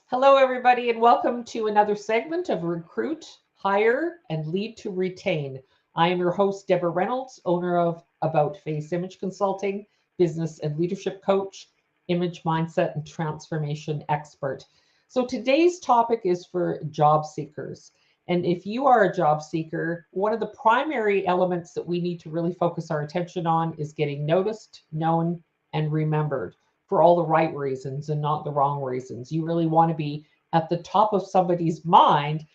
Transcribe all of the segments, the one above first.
Hello, everybody, and welcome to another segment of Recruit, Hire, and Lead to Retain. I am your host, Deborah Reynolds, owner of About Face Image Consulting, business and leadership coach, image mindset, and transformation expert. So today's topic is for job seekers. And if you are a job seeker, one of the primary elements that we need to really focus our attention on is getting noticed, known, and remembered for all the right reasons and not the wrong reasons. You really want to be at the top of somebody's mind,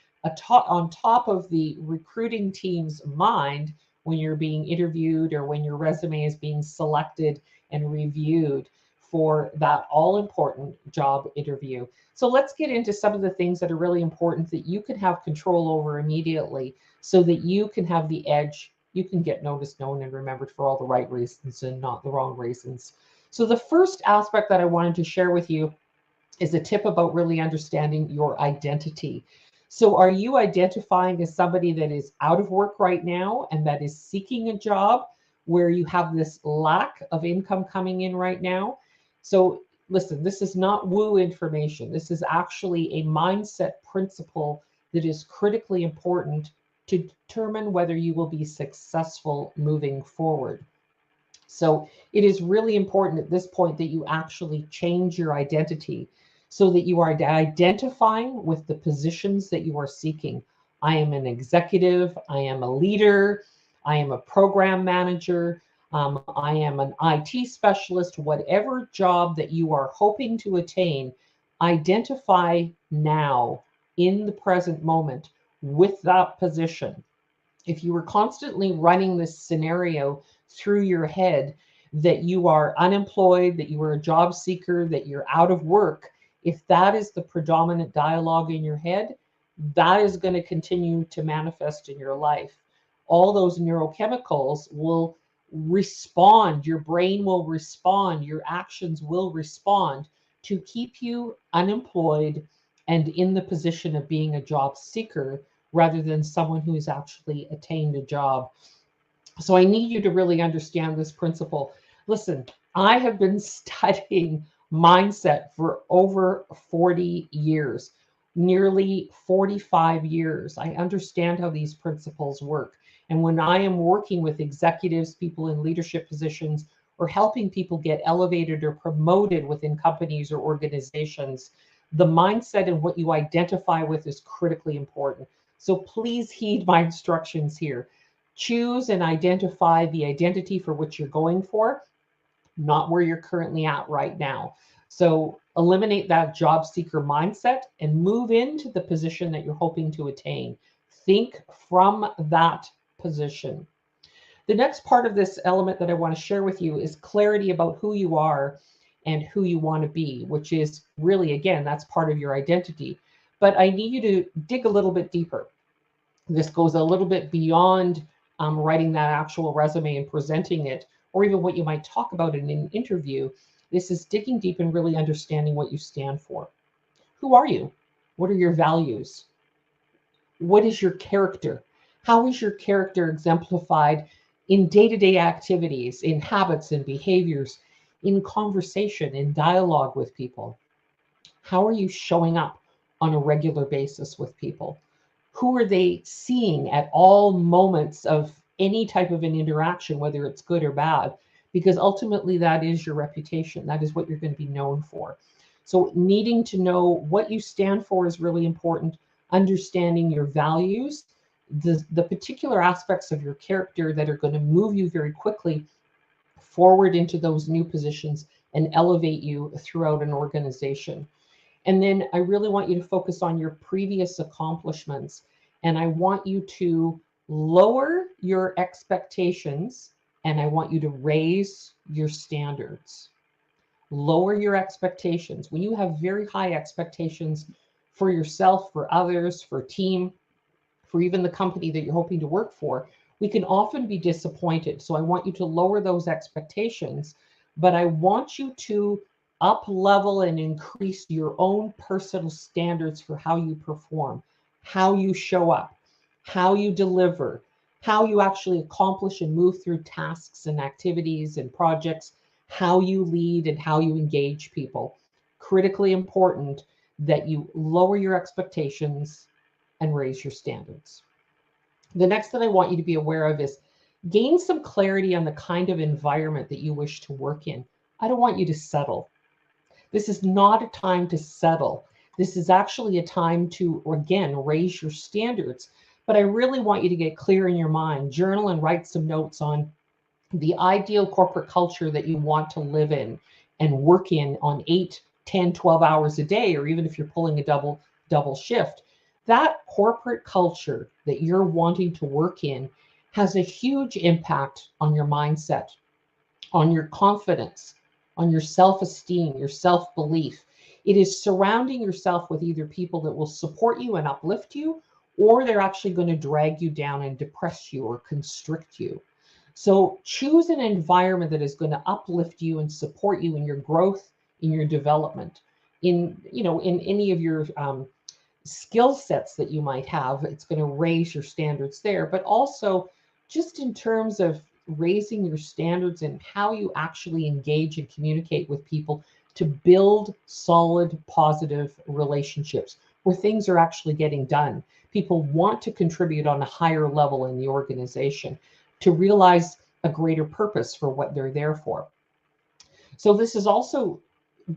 on top of the recruiting team's mind when you're being interviewed or when your resume is being selected and reviewed for that all important job interview. So let's get into some of the things that are really important that you can have control over immediately so that you can have the edge. You can get noticed, known, and remembered for all the right reasons and not the wrong reasons. So the first aspect that I wanted to share with you is a tip about really understanding your identity. So are you identifying as somebody that is out of work right now and that is seeking a job where you have this lack of income coming in right now? So listen, this is not woo information. This is actually a mindset principle that is critically important to determine whether you will be successful moving forward. So it is really important at this point that you actually change your identity so that you are identifying with the positions that you are seeking. I am an executive, I am a leader, I am a program manager, I am an IT specialist, whatever job that you are hoping to attain, identify now in the present moment with that position. If you were constantly running this scenario through your head that you are unemployed, that you are a job seeker, that you're out of work, if that is the predominant dialogue in your head, that is going to continue to manifest in your life. All those neurochemicals will respond, your brain will respond, your actions will respond to keep you unemployed and in the position of being a job seeker rather than someone who's actually attained a job. So I need you to really understand this principle. Listen, I have been studying mindset for over 40 years, nearly 45 years. I understand how these principles work. And when I am working with executives, people in leadership positions, or helping people get elevated or promoted within companies or organizations, the mindset and what you identify with is critically important. So please heed my instructions here. Choose and identify the identity for which you're going for, not where you're currently at right now. So eliminate that job seeker mindset and move into the position that you're hoping to attain. Think from that position. The next part of this element that I want to share with you is clarity about who you are and who you want to be, which is really, again, that's part of your identity. But I need you to dig a little bit deeper. This goes a little bit beyond writing that actual resume and presenting it, or even what you might talk about in an interview. This is digging deep and really understanding what you stand for. Who are you? What are your values? What is your character? How is your character exemplified in day to day activities, in habits and behaviors, in conversation, in dialogue with people? How are you showing up on a regular basis with people? Who are they seeing at all moments of any type of an interaction, whether it's good or bad? Because ultimately, that is your reputation. That is what you're going to be known for. So, needing to know what you stand for is really important. Understanding your values, the particular aspects of your character that are going to move you very quickly forward into those new positions and elevate you throughout an organization. And then I really want you to focus on your previous accomplishments. And I want you to lower your expectations and I want you to raise your standards. Lower your expectations. When you have very high expectations for yourself, for others, for a team, for even the company that you're hoping to work for, we can often be disappointed. So I want you to lower those expectations, but I want you to up level and increase your own personal standards for how you perform, how you show up, how you deliver, how you actually accomplish and move through tasks and activities and projects, how you lead and how you engage people. Critically important that you lower your expectations and raise your standards. The next that I want you to be aware of is gain some clarity on the kind of environment that you wish to work in. I don't want you to settle. This is not a time to settle. This is actually a time to, again, raise your standards. But I really want you to get clear in your mind, journal and write some notes on the ideal corporate culture that you want to live in and work in on 8, 10, 12 hours a day, or even if you're pulling a double shift. That corporate culture that you're wanting to work in has a huge impact on your mindset, on your confidence, on your self-esteem, your self-belief. It is surrounding yourself with either people that will support you and uplift you, or they're actually going to drag you down and depress you or constrict you. So choose an environment that is going to uplift you and support you in your growth, in your development, in any of your skill sets that you might have. It's going to raise your standards there, but also just in terms of raising your standards and how you actually engage and communicate with people to build solid, positive relationships where things are actually getting done. People want to contribute on a higher level in the organization to realize a greater purpose for what they're there for. So this is also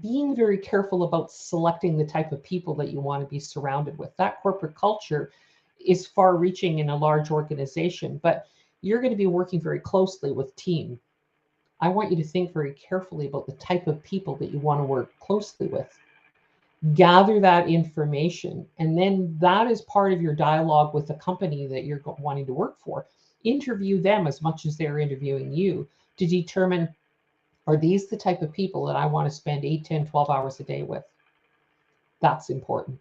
being very careful about selecting the type of people that you want to be surrounded with. That corporate culture is far reaching in a large organization, but you're going to be working very closely with team. I want you to think very carefully about the type of people that you want to work closely with. Gather that information, and then that is part of your dialogue with the company that you're wanting to work for. Interview them as much as they're interviewing you to determine, are these the type of people that I want to spend 8, 10, 12 hours a day with? That's important.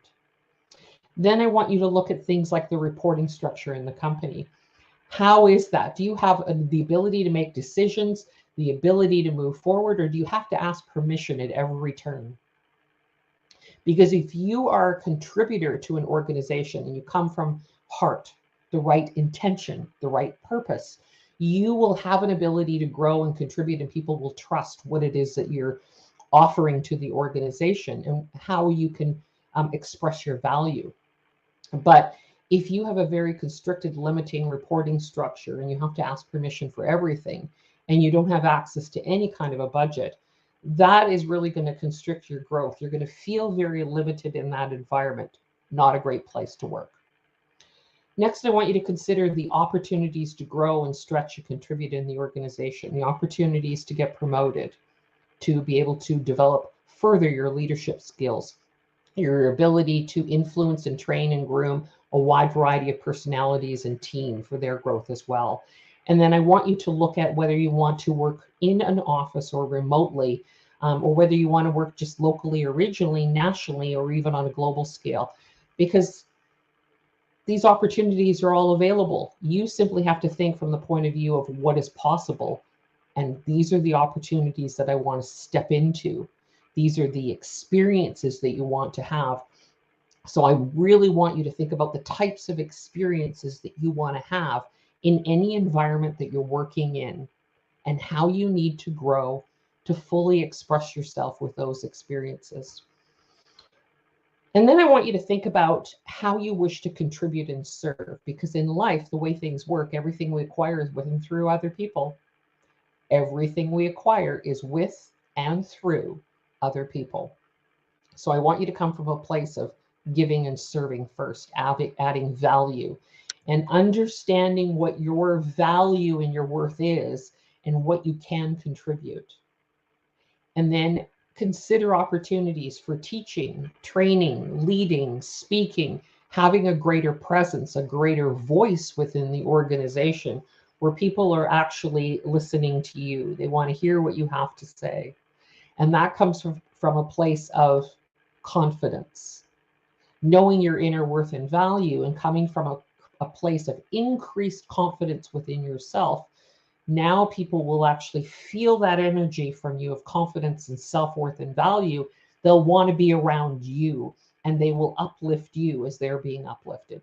Then I want you to look at things like the reporting structure in the company. How is that? Do you have the ability to make decisions, the ability to move forward, or do you have to ask permission at every turn? Because if you are a contributor to an organization and you come from heart, the right intention, the right purpose, you will have an ability to grow and contribute, and people will trust what it is that you're offering to the organization and how you can express your value. But if you have a very constricted, limiting reporting structure and you have to ask permission for everything and you don't have access to any kind of a budget, that is really going to constrict your growth. You're going to feel very limited in that environment. Not a great place to work. Next, I want you to consider the opportunities to grow and stretch and contribute in the organization, the opportunities to get promoted, to be able to develop further your leadership skills, your ability to influence and train and groom a wide variety of personalities and team for their growth as well. And then I want you to look at whether you want to work in an office or remotely, or whether you want to work just locally or regionally, nationally, or even on a global scale, because these opportunities are all available. You simply have to think from the point of view of what is possible. And these are the opportunities that I want to step into. These are the experiences that you want to have. So I really want you to think about the types of experiences that you want to have in any environment that you're working in, and how you need to grow to fully express yourself with those experiences. And then I want you to think about how you wish to contribute and serve, because in life, the way things work, everything we acquire is with and through other people. Everything we acquire is with and through other people. So I want you to come from a place of giving and serving first, adding value, and understanding what your value and your worth is and what you can contribute. And then consider opportunities for teaching, training, leading, speaking, having a greater presence, a greater voice within the organization where people are actually listening to you. They want to hear what you have to say. And that comes from a place of confidence, knowing your inner worth and value, and coming from a place of increased confidence within yourself. Now people will actually feel that energy from you of confidence and self-worth and value. They'll want to be around you, and they will uplift you as they're being uplifted.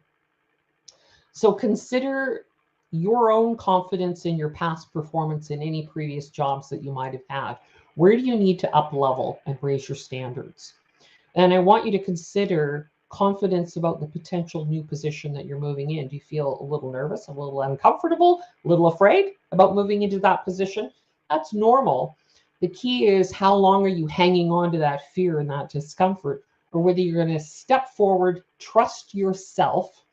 So consider your own confidence in your past performance in any previous jobs that you might have had. Where do you need to up level and raise your standards? And I want you to consider confidence about the potential new position that you're moving in. Do you feel a little nervous, a little uncomfortable, a little afraid about moving into that position? That's normal. The key is how long are you hanging on to that fear and that discomfort, or whether you're going to step forward, trust yourself,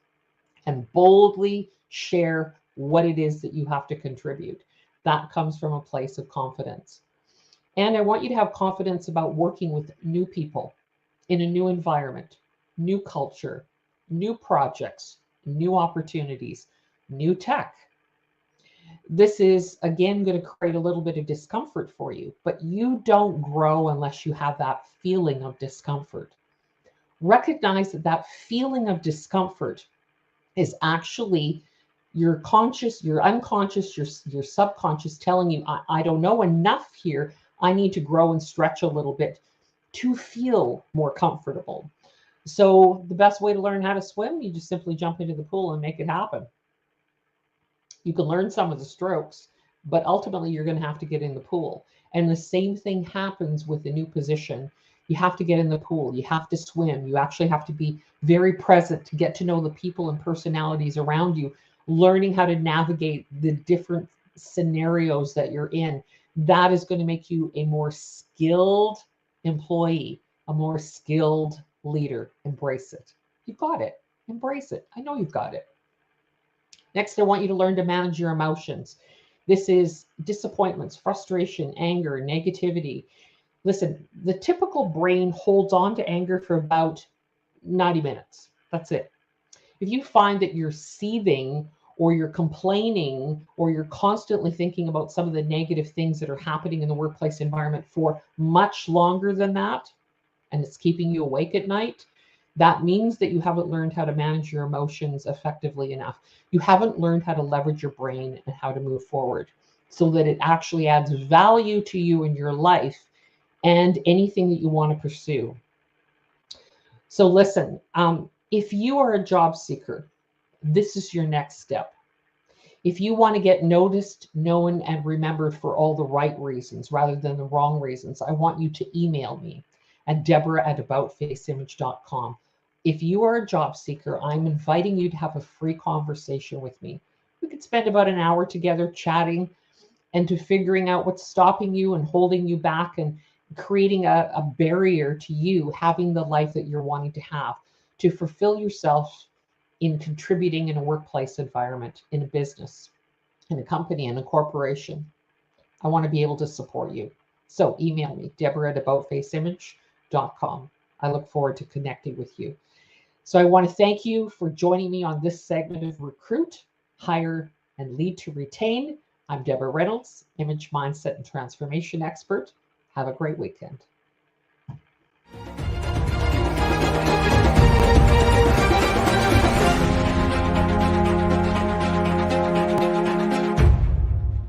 and boldly share what it is that you have to contribute. That comes from a place of confidence. And I want you to have confidence about working with new people in a new environment, new culture, new projects, new opportunities, new tech. This is again going to create a little bit of discomfort for you, but you don't grow unless you have that feeling of discomfort. Recognize that that feeling of discomfort is actually your conscious, your unconscious, your subconscious telling you, I don't know enough here. I need to grow and stretch a little bit to feel more comfortable. So the best way to learn how to swim, you just simply jump into the pool and make it happen. You can learn some of the strokes, but ultimately you're going to have to get in the pool. And the same thing happens with the new position. You have to get in the pool. You have to swim. You actually have to be very present to get to know the people and personalities around you, learning how to navigate the different scenarios that you're in. That is going to make you a more skilled employee, a more skilled leader. Embrace it. You've got it. Embrace it. I know you've got it. Next, I want you to learn to manage your emotions. This is disappointments, frustration, anger, negativity. Listen, the typical brain holds on to anger for about 90 minutes. That's it. If you find that you're seething or you're complaining or you're constantly thinking about some of the negative things that are happening in the workplace environment for much longer than that, and it's keeping you awake at night, that means that you haven't learned how to manage your emotions effectively enough. You haven't learned how to leverage your brain and how to move forward so that it actually adds value to you in your life and anything that you want to pursue. So, listen, if you are a job seeker, this is your next step. If you want to get noticed, known, and remembered for all the right reasons rather than the wrong reasons, I want you to email me at deborah@aboutfaceimage.com. If you are a job seeker, I'm inviting you to have a free conversation with me. We could spend about an hour together chatting and to figuring out what's stopping you and holding you back and creating a barrier to you having the life that you're wanting to have, to fulfill yourself in contributing in a workplace environment, in a business, in a company, in a corporation. I want to be able to support you. So email me, deborah@aboutfaceimage.com. I look forward to connecting with you. So I want to thank you for joining me on this segment of Recruit, Hire, and Lead to Retain. I'm Deborah Reynolds, Image Mindset and Transformation Expert. Have a great weekend.